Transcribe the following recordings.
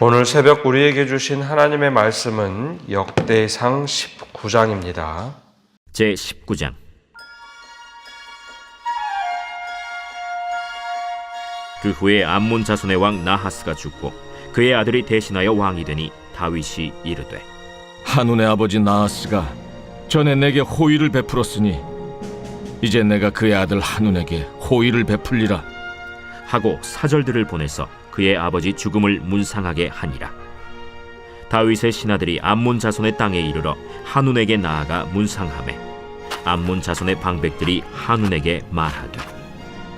오늘 새벽 우리에게 주신 하나님의 말씀은 역대상 19장입니다. 제 19장. 그 후에 암몬 자손의 왕 나하스가 죽고 그의 아들이 대신하여 왕이 되니 다윗이 이르되, 한운의 아버지 나하스가 전에 내게 호의를 베풀었으니 이제 내가 그의 아들 한운에게 호의를 베풀리라 하고 사절들을 보내서 그의 아버지 죽음을 문상하게 하니라. 다윗의 신하들이 암몬 자손의 땅에 이르러 한운에게 나아가 문상하매 암몬 자손의 방백들이 한운에게 말하되,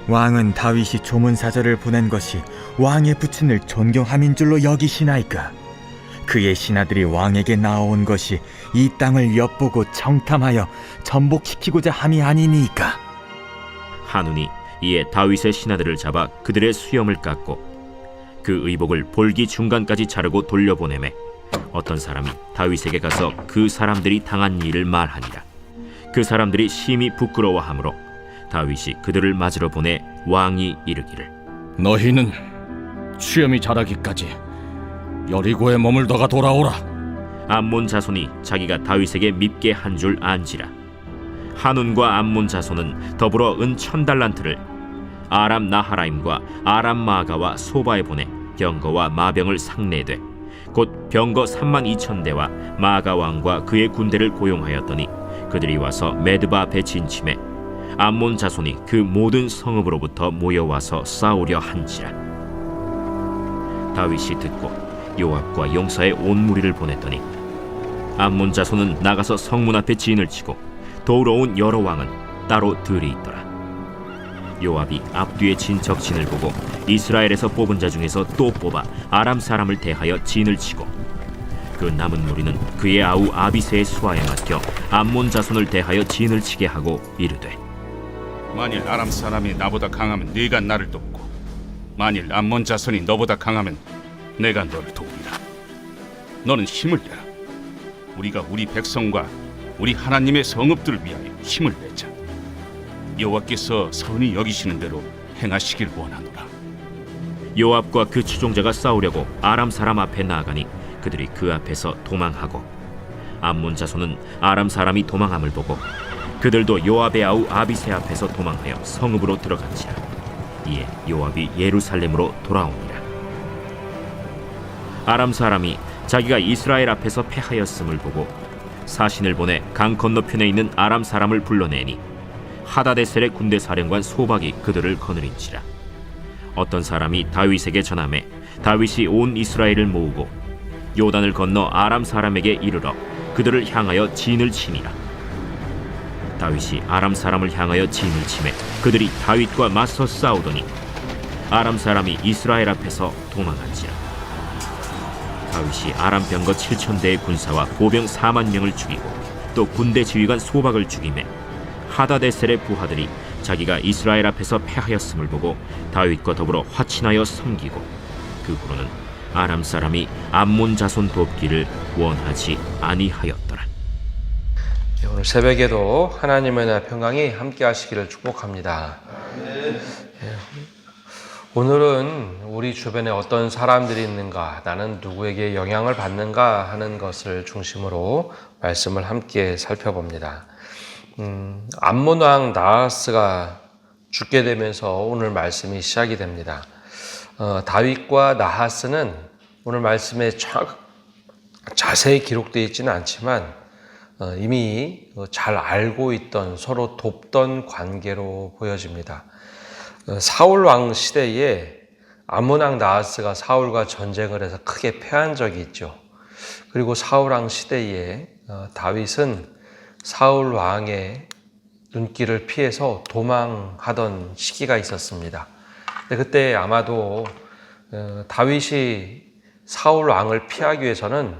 왕은 다윗이 조문사절을 보낸 것이 왕의 부친을 존경함인 줄로 여기시나이까? 그의 신하들이 왕에게 나아온 것이 이 땅을 엿보고 청탐하여 전복시키고자 함이 아니니까? 한운이 이에 다윗의 신하들을 잡아 그들의 수염을 깎고 그 의복을 볼기 중간까지 자르고 돌려보내매 어떤 사람이 다윗에게 가서 그 사람들이 당한 일을 말하니라. 그 사람들이 심히 부끄러워하므로 다윗이 그들을 맞으러 보내 왕이 이르기를, 너희는 수염이 자라기까지 여리고에 머물다가 돌아오라. 암몬 자손이 자기가 다윗에게 밉게 한 줄 안지라. 한운과 암몬 자손은 더불어 은 1000달란트를 아람 나하라임과 아람 마가와 소바에 보내 병거와 마병을 상내되 곧 병거 32,000대와 마가 왕과 그의 군대를 고용하였더니 그들이 와서 메드바 앞에 진침해 암몬 자손이 그 모든 성읍으로부터 모여와서 싸우려 한지라. 다윗이 듣고 요압과 용사의 온 무리를 보냈더니 암몬 자손은 나가서 성문 앞에 진을 치고 도우러 온 여러 왕은 따로 들이 있더라. 요압이 앞뒤에 진 적진을 보고 이스라엘에서 뽑은 자 중에서 또 뽑아 아람 사람을 대하여 진을 치고 그 남은 무리는 그의 아우 아비새의 수하에 맡겨 암몬 자손을 대하여 진을 치게 하고 이르되, 만일 아람 사람이 나보다 강하면 네가 나를 돕고 만일 암몬 자손이 너보다 강하면 내가 너를 돕리라. 너는 힘을 내라. 우리가 우리 백성과 우리 하나님의 성읍들을 위하여 힘을 내자. 여호와께서 선히 여기시는 대로 행하시길 원하노라. 요압과 그 추종자가 싸우려고 아람 사람 앞에 나아가니 그들이 그 앞에서 도망하고 암몬 자손은 아람 사람이 도망함을 보고 그들도 요압의 아우 아비새 앞에서 도망하여 성읍으로 들어간지라. 이에 요압이 예루살렘으로 돌아오니라. 아람 사람이 자기가 이스라엘 앞에서 패하였음을 보고 사신을 보내 강 건너편에 있는 아람 사람을 불러내니 하다데셀의 군대 사령관 소박이 그들을 거느린지라. 어떤 사람이 다윗에게 전하매 다윗이 온 이스라엘을 모으고 요단을 건너 아람 사람에게 이르러 그들을 향하여 진을 치니라. 다윗이 아람 사람을 향하여 진을 치매 그들이 다윗과 맞서 싸우더니 아람 사람이 이스라엘 앞에서 도망한지라. 다윗이 아람 병거 7,000대의 군사와 보병 4만 명을 죽이고 또 군대 지휘관 소박을 죽이매 하다데셀의 부하들이 자기가 이스라엘 앞에서 패하였음을 보고 다윗과 더불어 화친하여 섬기고 그 후로는 아람 사람이 암몬 자손 돕기를 원하지 아니하였더라. 오늘 새벽에도 하나님의 은혜와 평강이 함께 하시기를 축복합니다. 오늘은 우리 주변에 어떤 사람들이 있는가, 나는 누구에게 영향을 받는가 하는 것을 중심으로 말씀을 함께 살펴봅니다. 암몬 왕 나하스가 죽게 되면서 오늘 말씀이 시작이 됩니다. 다윗과 나하스는 오늘 말씀에 자세히 기록되어 있지는 않지만 이미 잘 알고 있던, 서로 돕던 관계로 보여집니다. 사울 왕 시대에 암몬 왕 나하스가 사울과 전쟁을 해서 크게 패한 적이 있죠. 그리고 사울 왕 시대에 다윗은 사울 왕의 눈길을 피해서 도망하던 시기가 있었습니다. 근데 그때 아마도 다윗이 사울 왕을 피하기 위해서는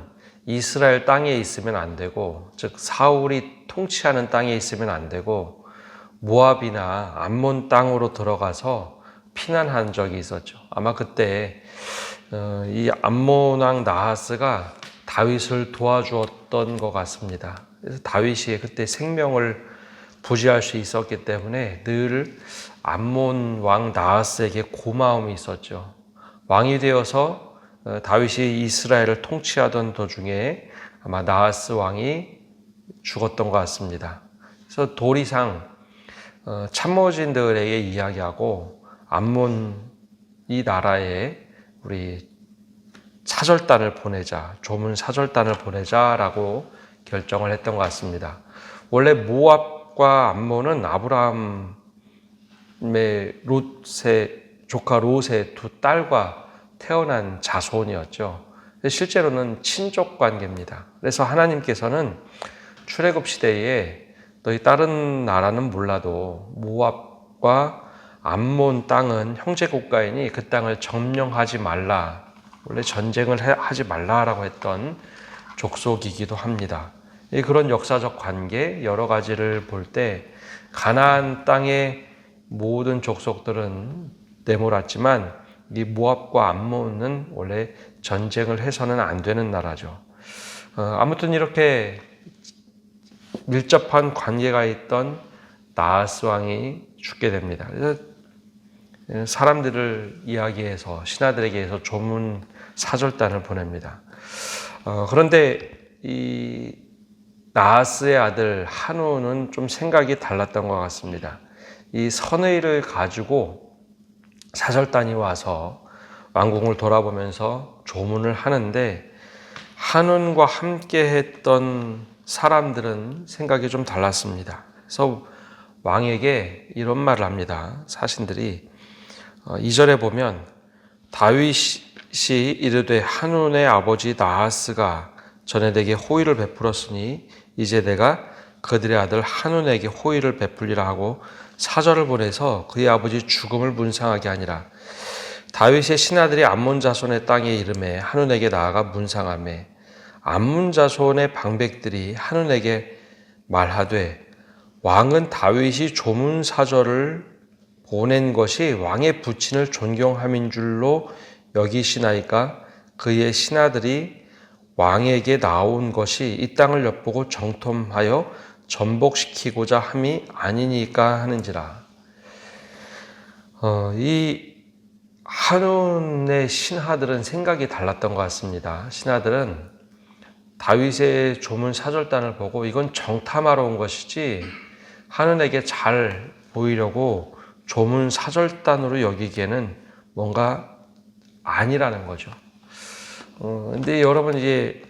이스라엘 땅에 있으면 안 되고, 즉 사울이 통치하는 땅에 있으면 안 되고 모압이나 암몬 땅으로 들어가서 피난한 적이 있었죠. 아마 그때 이 암몬 왕 나하스가 다윗을 도와주었던 것 같습니다. 그래서 다윗이 그때 생명을 부지할 수 있었기 때문에 늘 암몬 왕 나하스에게 고마움이 있었죠. 왕이 되어서 다윗이 이스라엘을 통치하던 도중에 아마 나하스 왕이 죽었던 것 같습니다. 그래서 도리상 참모진들에게 이야기하고 암몬 이 나라에 우리 사절단을 보내자, 조문 사절단을 보내자라고 결정을 했던 것 같습니다. 원래 모압과 암몬은 아브라함의 롯의 조카 롯의 두 딸과 태어난 자손이었죠. 실제로는 친족 관계입니다. 그래서 하나님께서는 출애굽 시대에 너희 다른 나라는 몰라도 모압과 암몬 땅은 형제 국가이니 그 땅을 점령하지 말라. 원래 전쟁을 하지 말라라고 했던 족속이기도 합니다. 그런 역사적 관계 여러 가지를 볼 때 가나안 땅의 모든 족속들은 내몰았지만 이 모압과 암몬은 원래 전쟁을 해서는 안 되는 나라죠. 아무튼 이렇게 밀접한 관계가 있던 나하스 왕이 죽게 됩니다. 그래서 사람들을 이야기해서 신하들에게 해서 조문 사절단을 보냅니다. 그런데 이 나하스의 아들 한우는 좀 생각이 달랐던 것 같습니다. 이 선의를 가지고 사절단이 와서 왕궁을 돌아보면서 조문을 하는데 한운과 함께 했던 사람들은 생각이 좀 달랐습니다. 그래서 왕에게 이런 말을 합니다. 사신들이 2절에 보면 다윗이 이르되 한운의 아버지 나하스가 전에 내게 호의를 베풀었으니 이제 내가 그들의 아들 한운에게 호의를 베풀리라 하고 사절을 보내서 그의 아버지 죽음을 문상하게 하니라. 다윗의 신하들이 암몬 자손의 땅에 이름에 한운에게 나아가 문상하매 암몬 자손의 방백들이 한운에게 말하되 왕은 다윗이 조문 사절을 보낸 것이 왕의 부친을 존경함인 줄로 여기시나이까 그의 신하들이 왕에게 나온 것이 이 땅을 엿보고 정탐하여 전복시키고자 함이 아니니까 하는지라. 이 한운의 신하들은 생각이 달랐던 것 같습니다. 신하들은 다윗의 조문 사절단을 보고 이건 정탐하러 온 것이지 한운에게 잘 보이려고 조문 사절단으로 여기기에는 뭔가 아니라는 거죠. 근데 여러분 이제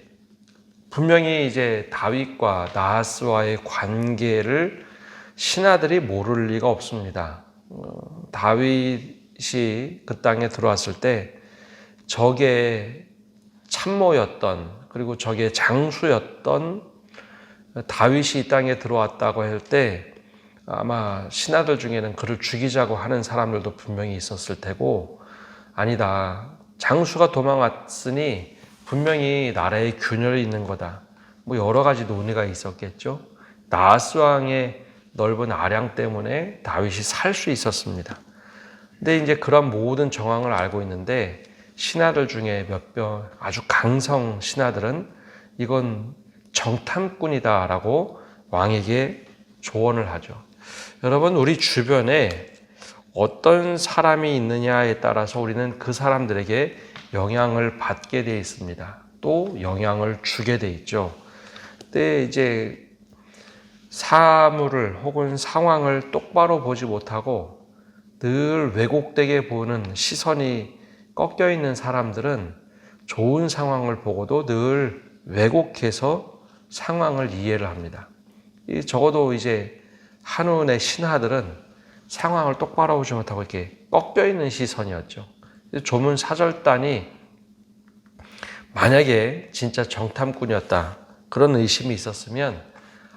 분명히 이제 다윗과 나하스와의 관계를 신하들이 모를 리가 없습니다. 다윗이 그 땅에 들어왔을 때 적의 참모였던 그리고 적의 장수였던 다윗이 이 땅에 들어왔다고 할 때 아마 신하들 중에는 그를 죽이자고 하는 사람들도 분명히 있었을 테고 아니다. 장수가 도망왔으니 분명히 나라에 균열이 있는 거다. 뭐 여러 가지 논의가 있었겠죠. 나하스 왕의 넓은 아량 때문에 다윗이 살 수 있었습니다. 근데 이제 그런 모든 정황을 알고 있는데 신하들 중에 몇몇 아주 강성 신하들은 이건 정탐꾼이다라고 왕에게 조언을 하죠. 여러분 우리 주변에 어떤 사람이 있느냐에 따라서 우리는 그 사람들에게 영향을 받게 돼 있습니다. 또 영향을 주게 돼 있죠. 근데 이제 사물을 혹은 상황을 똑바로 보지 못하고 늘 왜곡되게 보는 시선이 꺾여 있는 사람들은 좋은 상황을 보고도 늘 왜곡해서 상황을 이해를 합니다. 적어도 이제 한운의 신하들은 상황을 똑바로 보지 못하고 이렇게 꺾여 있는 시선이었죠. 조문 사절단이 만약에 진짜 정탐꾼이었다 그런 의심이 있었으면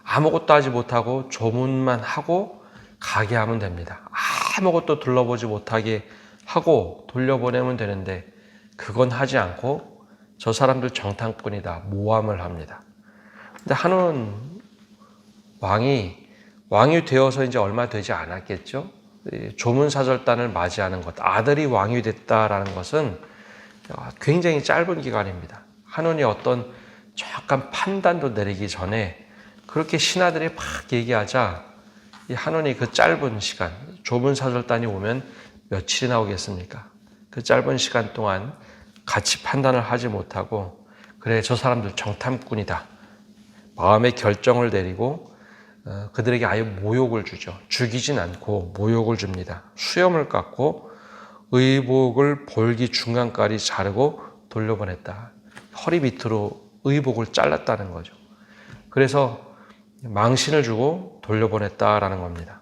아무것도 하지 못하고 조문만 하고 가게 하면 됩니다. 아무것도 둘러보지 못하게 하고 돌려보내면 되는데 그건 하지 않고 저 사람들 정탐꾼이다 모함을 합니다. 근데 한운 왕이 되어서 이제 얼마 되지 않았겠죠. 조문사절단을 맞이하는 것, 아들이 왕이 됐다라는 것은 굉장히 짧은 기간입니다. 한운이 어떤 정확한 판단도 내리기 전에 그렇게 신하들이 막 얘기하자 이 한운이 그 짧은 시간, 조문사절단이 오면 며칠이 나오겠습니까? 그 짧은 시간 동안 같이 판단을 하지 못하고 그래 저 사람들 정탐꾼이다. 마음의 결정을 내리고 그들에게 아예 모욕을 주죠. 죽이진 않고 모욕을 줍니다. 수염을 깎고 의복을 볼기 중간까지 자르고 돌려보냈다. 허리 밑으로 의복을 잘랐다는 거죠. 그래서 망신을 주고 돌려보냈다라는 겁니다.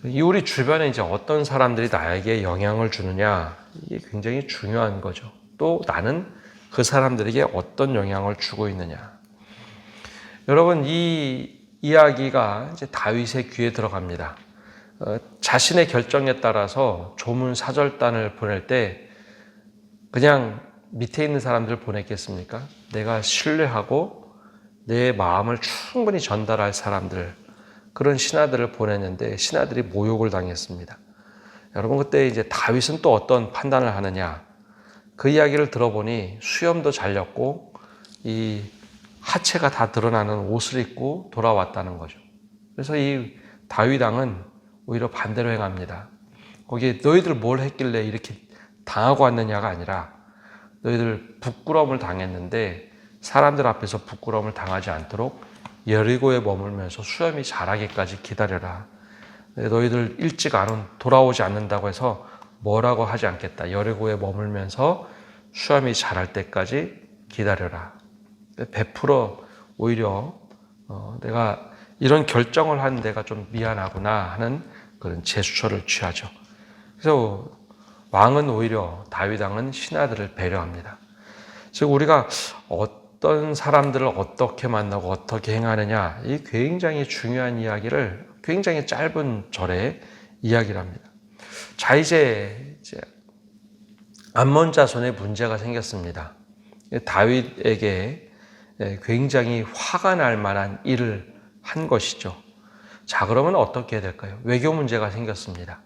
이 우리 주변에 이제 어떤 사람들이 나에게 영향을 주느냐, 이게 굉장히 중요한 거죠. 또 나는 그 사람들에게 어떤 영향을 주고 있느냐. 여러분, 이 이야기가 이제 다윗의 귀에 들어갑니다. 자신의 결정에 따라서 조문 사절단을 보낼 때 그냥 밑에 있는 사람들 보냈겠습니까? 내가 신뢰하고 내 마음을 충분히 전달할 사람들, 그런 신하들을 보냈는데 신하들이 모욕을 당했습니다. 여러분, 그때 이제 다윗은 또 어떤 판단을 하느냐? 그 이야기를 들어보니 수염도 잘렸고 이 하체가 다 드러나는 옷을 입고 돌아왔다는 거죠. 그래서 이 다윗 왕은 오히려 반대로 행합니다. 거기에 너희들 뭘 했길래 이렇게 당하고 왔느냐가 아니라 너희들 부끄러움을 당했는데 사람들 앞에서 부끄러움을 당하지 않도록 여리고에 머물면서 수염이 자라기까지 기다려라. 너희들 일찍 안 돌아오지 않는다고 해서 뭐라고 하지 않겠다. 여리고에 머물면서 수염이 자랄 때까지 기다려라. 베풀어 오히려 내가 이런 결정을 한 내가 좀 미안하구나 하는 그런 제스처를 취하죠. 그래서 왕은 오히려 다윗 왕은 신하들을 배려합니다. 즉 우리가 어떤 사람들을 어떻게 만나고 어떻게 행하느냐, 이 굉장히 중요한 이야기를 굉장히 짧은 절에 이야기를 합니다. 자, 이제 암몬 자손에 문제가 생겼습니다. 다윗에게 굉장히 화가 날 만한 일을 한 것이죠. 자, 그러면 어떻게 해야 될까요? 외교 문제가 생겼습니다.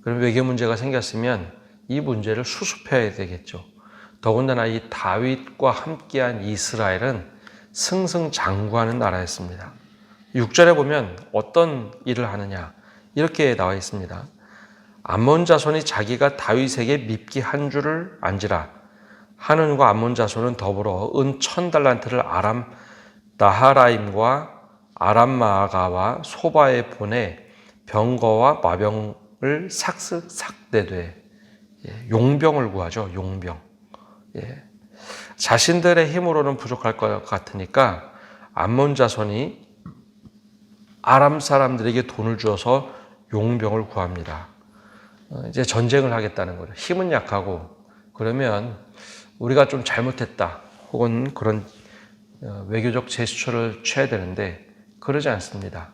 그럼 외교 문제가 생겼으면 이 문제를 수습해야 되겠죠. 더군다나 이 다윗과 함께한 이스라엘은 승승장구하는 나라였습니다. 6절에 보면 어떤 일을 하느냐 이렇게 나와 있습니다. 암몬 자손이 자기가 다윗에게 밉기 한 줄을 안지라. 하눈과 암몬 자손은 더불어 은 1000달란트를 아람 나하라임과 아람 마아가와 소바에 보내 병거와 마병을 삭내되 용병을 구하죠. 용병. 자신들의 힘으로는 부족할 것 같으니까 암몬 자손이 아람 사람들에게 돈을 주어서 용병을 구합니다. 이제 전쟁을 하겠다는 거죠. 힘은 약하고 그러면 우리가 좀 잘못했다 혹은 그런 외교적 제스처를 취해야 되는데 그러지 않습니다.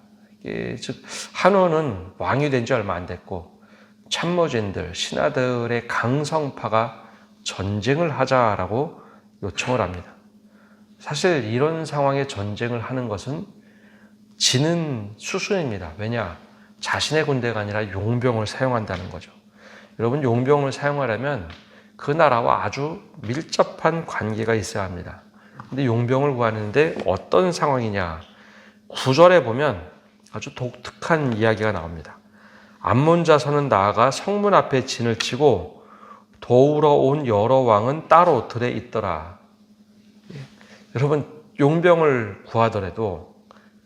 즉 한온은 왕이 된 지 얼마 안 됐고 참모진들, 신하들의 강성파가 전쟁을 하자라고 요청을 합니다. 사실 이런 상황에 전쟁을 하는 것은 지는 수순입니다. 왜냐? 자신의 군대가 아니라 용병을 사용한다는 거죠. 여러분, 용병을 사용하려면 그 나라와 아주 밀접한 관계가 있어야 합니다. 근데 용병을 구하는데 어떤 상황이냐? 9절에 보면 아주 독특한 이야기가 나옵니다. 암몬 자손은 나아가 성문 앞에 진을 치고 도우러 온 여러 왕은 따로 들에 있더라. 여러분, 용병을 구하더라도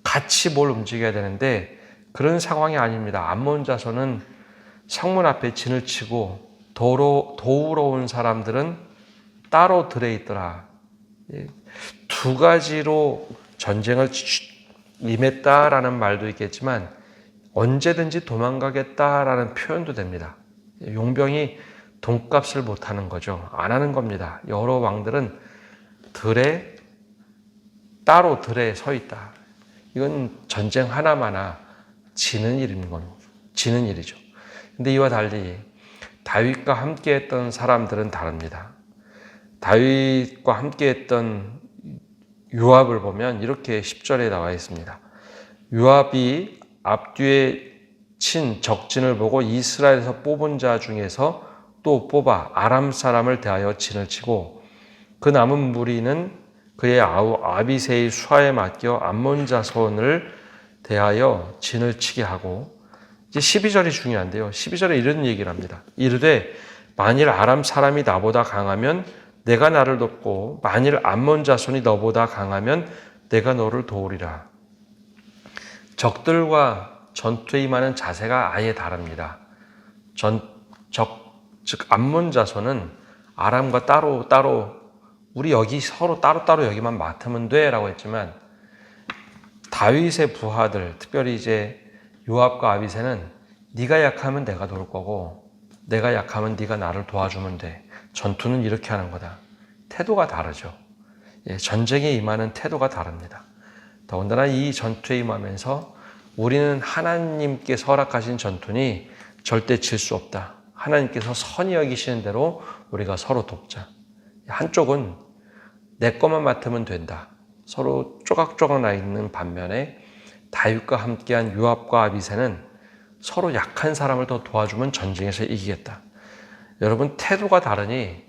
같이 뭘 움직여야 되는데 그런 상황이 아닙니다. 암몬 자손은 성문 앞에 진을 치고 도우러 온 사람들은 따로 들에 있더라. 두 가지로 전쟁을 임했다라는 말도 있겠지만 언제든지 도망가겠다라는 표현도 됩니다. 용병이 돈값을 못하는 거죠. 안 하는 겁니다. 여러 왕들은 따로 들에 서 있다. 이건 전쟁 하나마나 지는 일이죠. 근데 이와 달리 다윗과 함께했던 사람들은 다릅니다. 다윗과 함께했던 요압을 보면 이렇게 10절에 나와 있습니다. 요압이 앞뒤에 친 적진을 보고 이스라엘에서 뽑은 자 중에서 또 뽑아 아람 사람을 대하여 진을 치고 그 남은 무리는 그의 아우 아비새의 수하에 맡겨 암몬 자손을 대하여 진을 치게 하고 이제 12절이 중요한데요. 12절에 이런 얘기를 합니다. 이르되 만일 아람 사람이 나보다 강하면 내가 나를 돕고 만일 암몬 자손이 너보다 강하면 내가 너를 도우리라. 적들과 전투에 임하는 자세가 아예 다릅니다. 즉 암몬 자손은 아람과 따로 우리 여기 서로 따로 여기만 맡으면 돼라고 했지만 다윗의 부하들, 특별히 이제 요압과 아비새는 네가 약하면 내가 도울 거고 내가 약하면 네가 나를 도와주면 돼. 전투는 이렇게 하는 거다. 태도가 다르죠. 전쟁에 임하는 태도가 다릅니다. 더군다나 이 전투에 임하면서 우리는 하나님께서 허락하신 전투니 절대 질 수 없다. 하나님께서 선히 여기시는 대로 우리가 서로 돕자. 한쪽은 내 것만 맡으면 된다. 서로 쪼각쪼각 나 있는 반면에 다윗과 함께한 요압과 아비새는 서로 약한 사람을 더 도와주면 전쟁에서 이기겠다. 여러분, 태도가 다르니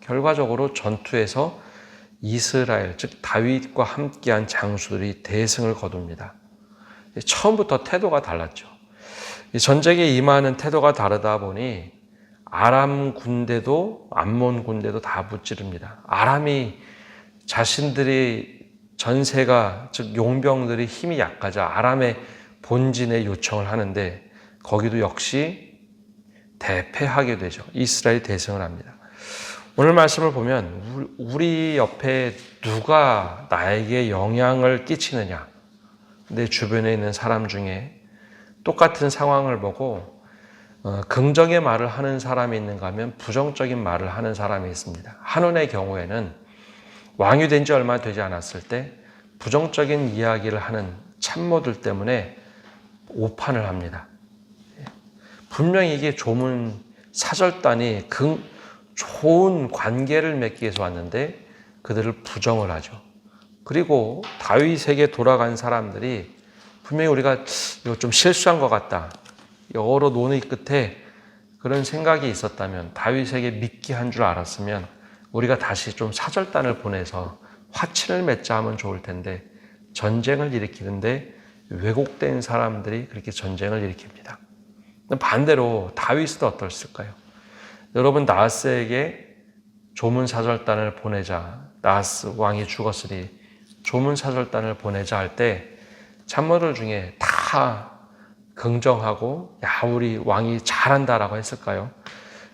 결과적으로 전투에서 이스라엘, 즉 다윗과 함께한 장수들이 대승을 거둡니다. 처음부터 태도가 달랐죠. 전쟁에 임하는 태도가 다르다 보니 아람 군대도 암몬 군대도 다 무찌릅니다. 아람이 자신들이 전세가, 즉 용병들이 힘이 약하자 아람의 본진에 요청을 하는데 거기도 역시 대패하게 되죠. 이스라엘이 대승을 합니다. 오늘 말씀을 보면 우리 옆에 누가 나에게 영향을 끼치느냐, 내 주변에 있는 사람 중에 똑같은 상황을 보고 긍정의 말을 하는 사람이 있는가 하면 부정적인 말을 하는 사람이 있습니다. 한온의 경우에는 왕이 된 지 얼마 되지 않았을 때 부정적인 이야기를 하는 참모들 때문에 오판을 합니다. 분명히 이게 조문 사절단이 좋은 관계를 맺기 위해서 왔는데 그들을 부정을 하죠. 그리고 다윗에게 돌아간 사람들이 분명히 우리가 이거 좀 실수한 것 같다, 여러 논의 끝에 그런 생각이 있었다면, 다윗에게 믿기 한 줄 알았으면 우리가 다시 좀 사절단을 보내서 화친을 맺자 하면 좋을 텐데 전쟁을 일으키는데 왜곡된 사람들이 그렇게 전쟁을 일으킵니다. 반대로 다윗은 어떻을까요? 여러분, 나하스에게 조문사절단을 보내자, 나하스 왕이 죽었으니 조문사절단을 보내자 할 때 참모들 중에 다 긍정하고 야, 우리 왕이 잘한다라고 했을까요?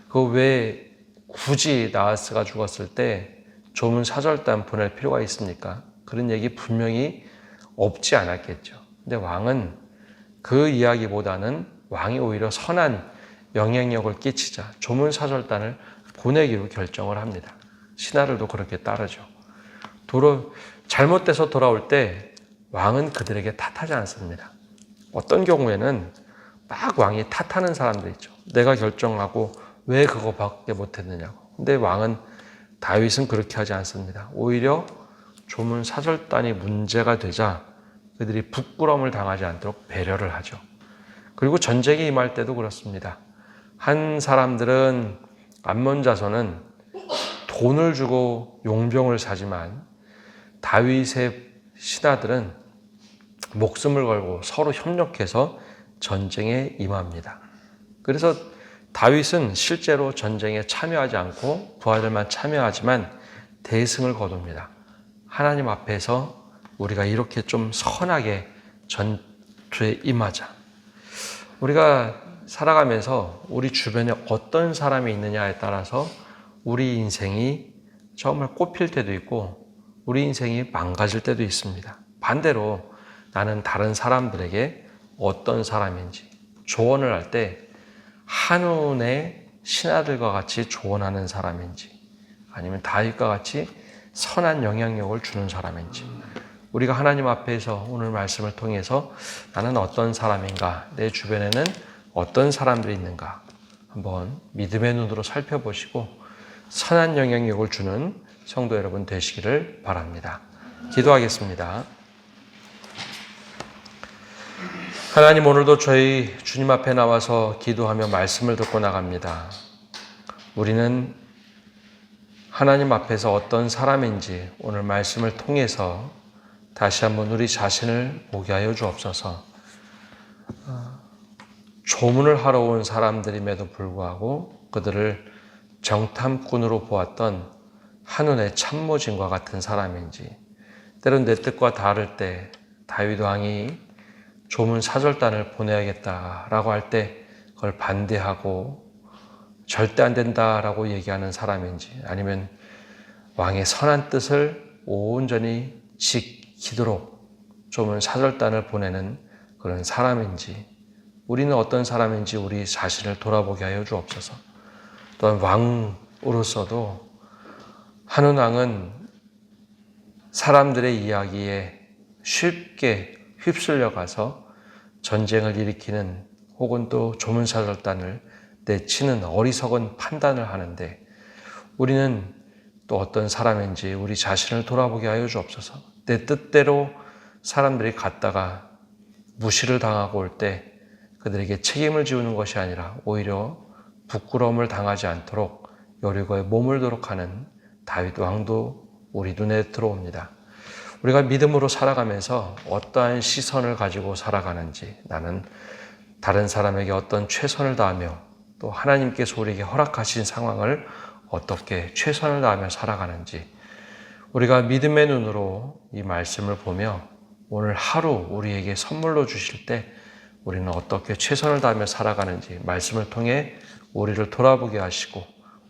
그 왜 굳이 나하스가 죽었을 때 조문사절단 보낼 필요가 있습니까? 그런 얘기 분명히 없지 않았겠죠. 근데 왕은 그 이야기보다는 왕이 오히려 선한 영향력을 끼치자 조문사절단을 보내기로 결정을 합니다. 신하들도 그렇게 따르죠. 잘못돼서 돌아올 때 왕은 그들에게 탓하지 않습니다. 어떤 경우에는 막 왕이 탓하는 사람도 있죠. 내가 결정하고 왜 그거밖에 못했느냐고. 근데 다윗은 그렇게 하지 않습니다. 오히려 조문사절단이 문제가 되자 그들이 부끄러움을 당하지 않도록 배려를 하죠. 그리고 전쟁에 임할 때도 그렇습니다. 한 사람들은 암몬 자손은 돈을 주고 용병을 사지만 다윗의 신하들은 목숨을 걸고 서로 협력해서 전쟁에 임합니다. 그래서 다윗은 실제로 전쟁에 참여하지 않고 부하들만 참여하지만 대승을 거둡니다. 하나님 앞에서 우리가 이렇게 좀 선하게 전투에 임하자. 우리가 살아가면서 우리 주변에 어떤 사람이 있느냐에 따라서 우리 인생이 정말 꽃필 때도 있고 우리 인생이 망가질 때도 있습니다. 반대로 나는 다른 사람들에게 어떤 사람인지 조언을 할 때 한운의 신하들과 같이 조언하는 사람인지 아니면 다윗과 같이 선한 영향력을 주는 사람인지 우리가 하나님 앞에서 오늘 말씀을 통해서 나는 어떤 사람인가, 내 주변에는 어떤 사람들이 있는가 한번 믿음의 눈으로 살펴보시고 선한 영향력을 주는 성도 여러분 되시기를 바랍니다. 기도하겠습니다. 하나님, 오늘도 저희 주님 앞에 나와서 기도하며 말씀을 듣고 나갑니다. 우리는 하나님 앞에서 어떤 사람인지 오늘 말씀을 통해서 다시 한번 우리 자신을 보게 하여 주옵소서. 조문을 하러 온 사람들임에도 불구하고 그들을 정탐꾼으로 보았던 한눈의 참모진과 같은 사람인지, 때론 내 뜻과 다를 때 다윗 왕이 조문 사절단을 보내야겠다라고 할 때 그걸 반대하고 절대 안 된다라고 얘기하는 사람인지, 아니면 왕의 선한 뜻을 온전히 지키도록 조문 사절단을 보내는 그런 사람인지, 우리는 어떤 사람인지 우리 자신을 돌아보게 하여 주옵소서. 또한 왕으로서도 한운 왕은 사람들의 이야기에 쉽게 휩쓸려 가서 전쟁을 일으키는 혹은 또 조문사절단을 내치는 어리석은 판단을 하는데, 우리는 또 어떤 사람인지 우리 자신을 돌아보게 하여 주옵소서. 내 뜻대로 사람들이 갔다가 무시를 당하고 올 때 그들에게 책임을 지우는 것이 아니라 오히려 부끄러움을 당하지 않도록 여리고에 머물도록 하는 다윗 왕도 우리 눈에 들어옵니다. 우리가 믿음으로 살아가면서 어떠한 시선을 가지고 살아가는지, 나는 다른 사람에게 어떤 최선을 다하며 또 하나님께서 우리에게 허락하신 상황을 어떻게 최선을 다하며 살아가는지, 우리가 믿음의 눈으로 이 말씀을 보며 오늘 하루 우리에게 선물로 주실 때 우리는 어떻게 최선을 다하며 살아가는지 말씀을 통해 우리를 돌아보게 하시고,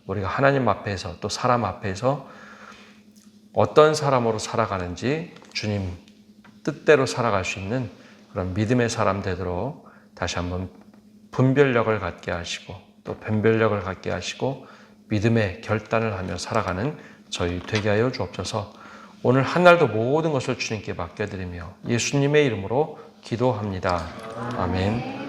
우리가 하나님 앞에서 또 사람 앞에서 어떤 사람으로 살아가는지 주님 뜻대로 살아갈 수 있는 그런 믿음의 사람 되도록 다시 한번 분별력을 갖게 하시고 또 변별력을 갖게 하시고 믿음의 결단을 하며 살아가는 저희 되게 하여 주옵소서. 오늘 한날도 모든 것을 주님께 맡겨드리며 예수님의 이름으로 기도합니다. 아멘.